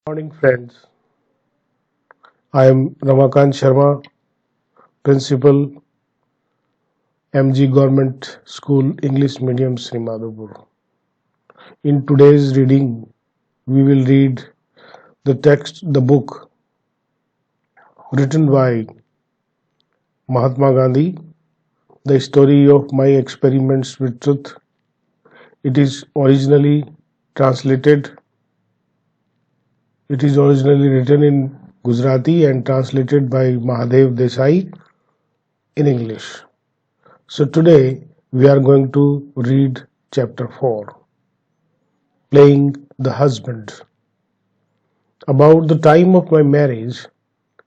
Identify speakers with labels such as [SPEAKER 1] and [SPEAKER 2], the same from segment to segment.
[SPEAKER 1] Morning, friends. I am Ramakant Sharma, Principal, MG Government School, English Medium, Sri Madhupur. In today's reading, we will read the book written by Mahatma Gandhi, The Story of My Experiments with Truth. It is originally translated, it is originally written in Gujarati and translated by Mahadev Desai in English. So today we are going to read chapter 4, Playing the Husband. About the time of my marriage,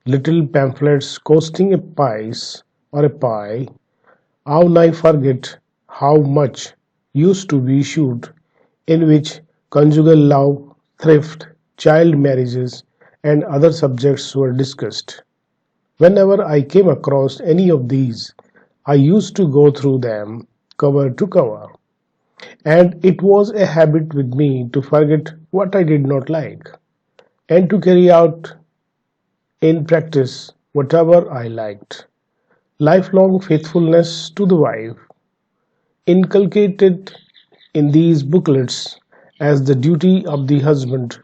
[SPEAKER 1] little pamphlets costing a pice or a pie, how I forget how much used to be issued, in which conjugal love, thrift, child marriages, and other subjects were discussed. Whenever I came across any of these, I used to go through them cover to cover, and it was a habit with me to forget what I did not like, and to carry out in practice whatever I liked. Lifelong faithfulness to the wife, inculcated in these booklets as the duty of the husband,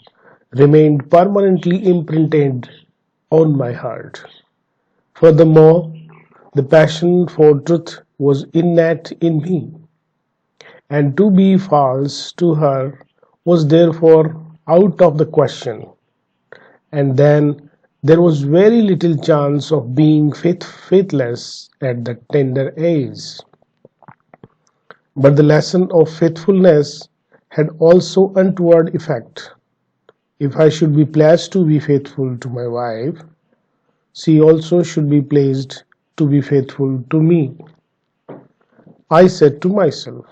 [SPEAKER 1] remained permanently imprinted on my heart. Furthermore, the passion for truth was innate in me, and to be false to her was therefore out of the question. And then there was very little chance of being faithless at that tender age. But the lesson of faithfulness had also untoward effect. If I should be placed to be faithful to my wife, she also should be placed to be faithful to me. I said to myself,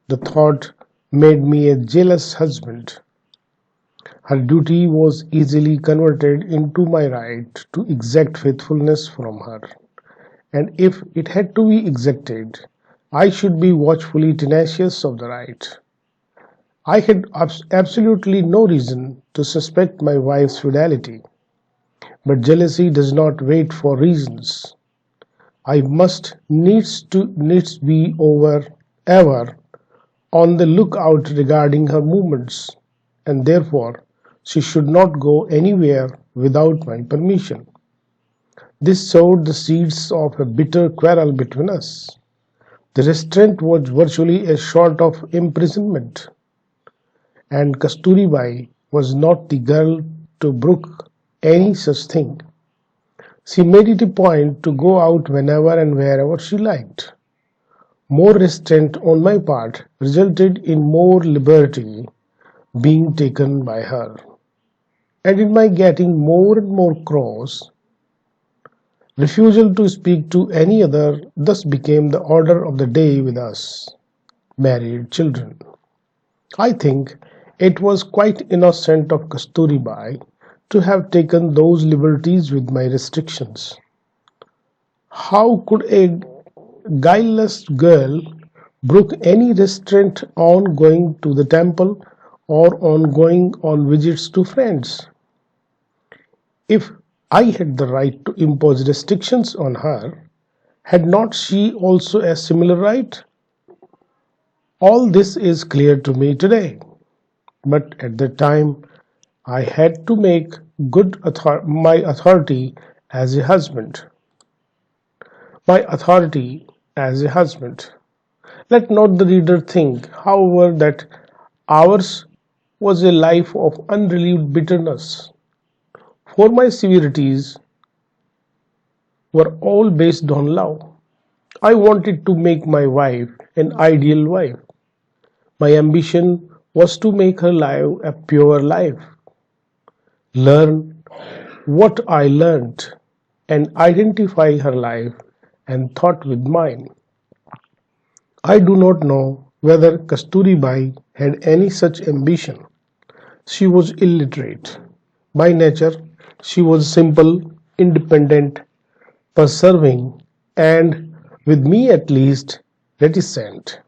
[SPEAKER 1] the thought made me a jealous husband. Her duty was easily converted into my right to exact faithfulness from her, and if it had to be exacted, I should be watchfully tenacious of the right. I had absolutely no reason to suspect my wife's fidelity, but jealousy does not wait for reasons. I must needs be ever on the lookout regarding her movements, and therefore she should not go anywhere without my permission. This sowed the seeds of a bitter quarrel between us. The restraint was virtually a sort of imprisonment, and Kasturibai was not the girl to brook any such thing. She made it a point to go out whenever and wherever she liked. More restraint on my part resulted in more liberty being taken by her, and in my getting more and more cross. Refusal to speak to any other thus became the order of the day with us married children. I think it was quite innocent of Kasturibai to have taken those liberties with my restrictions. How could a guileless girl brook any restraint on going to the temple or on going on visits to friends? If I had the right to impose restrictions on her, had not she also a similar right? All this is clear to me today, but at the time I had to make good my authority as a husband. My authority as a husband. Let not the reader think, however, that ours was a life of unrelieved bitterness, for my severities were all based on love. I wanted to make my wife an ideal wife. My ambition was to make her life a pure life, learn what I learned, and identify her life and thought with mine. I do not know whether Kasturibai had any such ambition. She was illiterate. By nature, she was simple, independent, persevering, and, with me at least, reticent.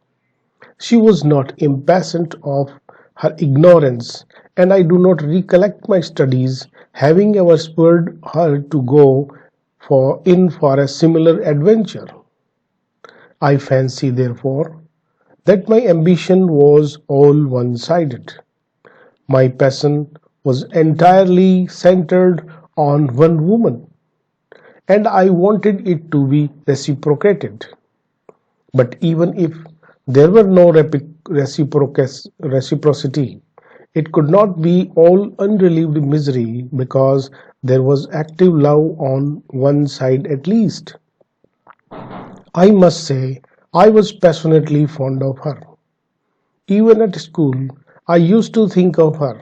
[SPEAKER 1] She was not impatient of her ignorance and I do not recollect my studies having ever spurred her to go for a similar adventure. I fancy, therefore, that my ambition was all one-sided. My passion was entirely centered on one woman, and I wanted it to be reciprocated. But even if there were no reciprocity, it could not be all unrelieved misery because there was active love on one side at least. I must say I was passionately fond of her. Even at school, I used to think of her,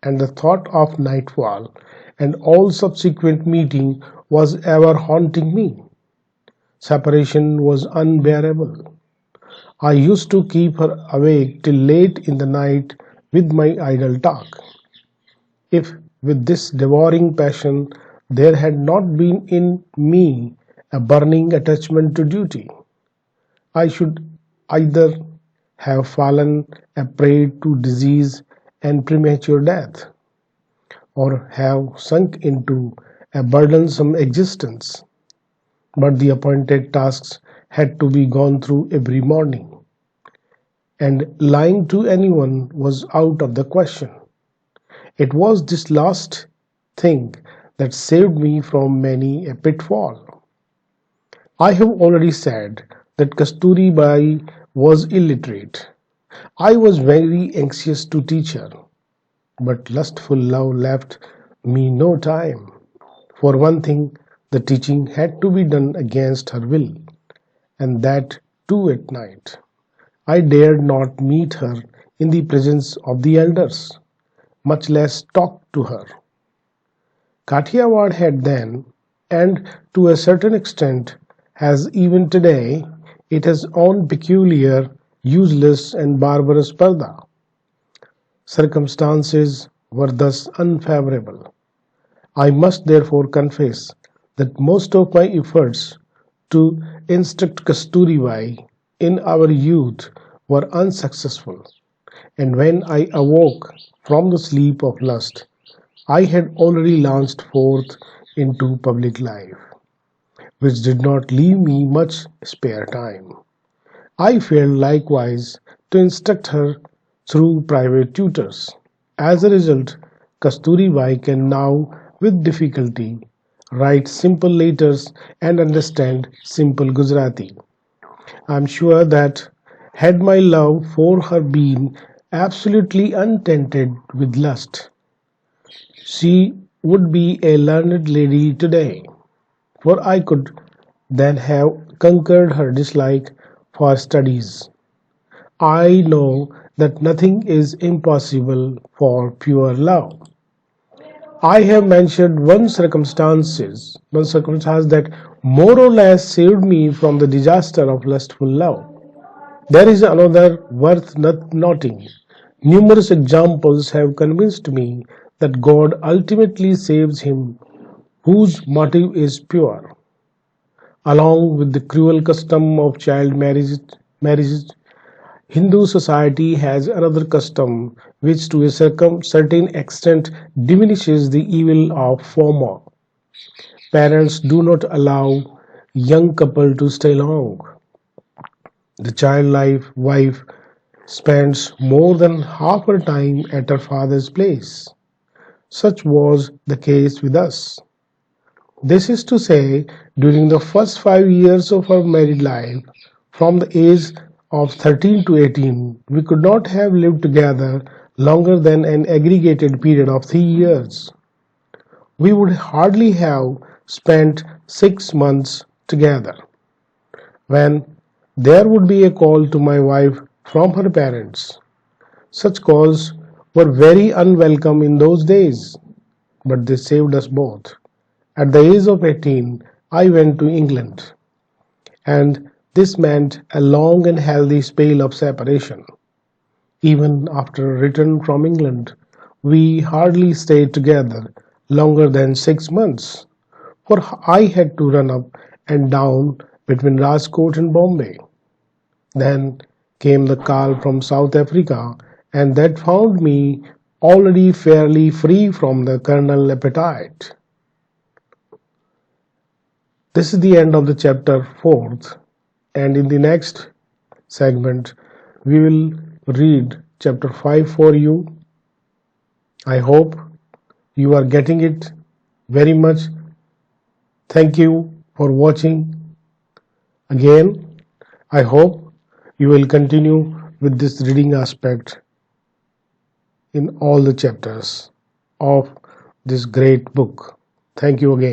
[SPEAKER 1] and the thought of nightfall and all subsequent meeting was ever haunting me. Separation was unbearable. I used to keep her awake till late in the night with my idle talk. If with this devouring passion there had not been in me a burning attachment to duty, I should either have fallen a prey to disease and premature death, or have sunk into a burdensome existence. But the appointed tasks had to be gone through every morning, and lying to anyone was out of the question. It was this last thing that saved me from many a pitfall. I have already said that Kasturi Bai was illiterate. I was very anxious to teach her, but lustful love left me no time. For one thing, the teaching had to be done against her will, and that too at night. I dared not meet her in the presence of the elders, much less talk to her. Kathiawad had then, and to a certain extent has even today, it has own peculiar, useless and barbarous parda. Circumstances were thus unfavorable. I must therefore confess that most of my efforts to instruct Kasturibai in our youth were unsuccessful, and when I awoke from the sleep of lust, I had already launched forth into public life, which did not leave me much spare time. I failed likewise to instruct her through private tutors. As a result, Kasturibai can now with difficulty write simple letters and understand simple Gujarati. I am sure that had my love for her been absolutely untainted with lust, she would be a learned lady today, for I could then have conquered her dislike for studies. I know that nothing is impossible for pure love. I have mentioned one circumstance that more or less saved me from the disaster of lustful love. There is another worth noting. Numerous examples have convinced me that God ultimately saves him whose motive is pure. Along with the cruel custom of child marriage, Hindu society has another custom which to a certain extent diminishes the evil of former. Parents do not allow young couple to stay long. The child wife spends more than half her time at her father's place. Such was the case with us. This is to say, during the first 5 years of our married life, from the age of 13 to 18, we could not have lived together longer than an aggregated period of 3 years. We would hardly have spent 6 months together, when there would be a call to my wife from her parents. Such calls were very unwelcome in those days, but they saved us both. At the age of 18, I went to England, and this meant a long and healthy spell of separation. Even after return from England, we hardly stayed together longer than 6 months, for I had to run up and down between Rajkot and Bombay. Then came the call from South Africa, and that found me already fairly free from the carnal appetite. This is the end of the chapter 4th, and in the next segment we will read chapter 5 for you. I hope you are getting it very much. Thank you for watching. Again, I hope you will continue with this reading aspect in all the chapters of this great book. Thank you again.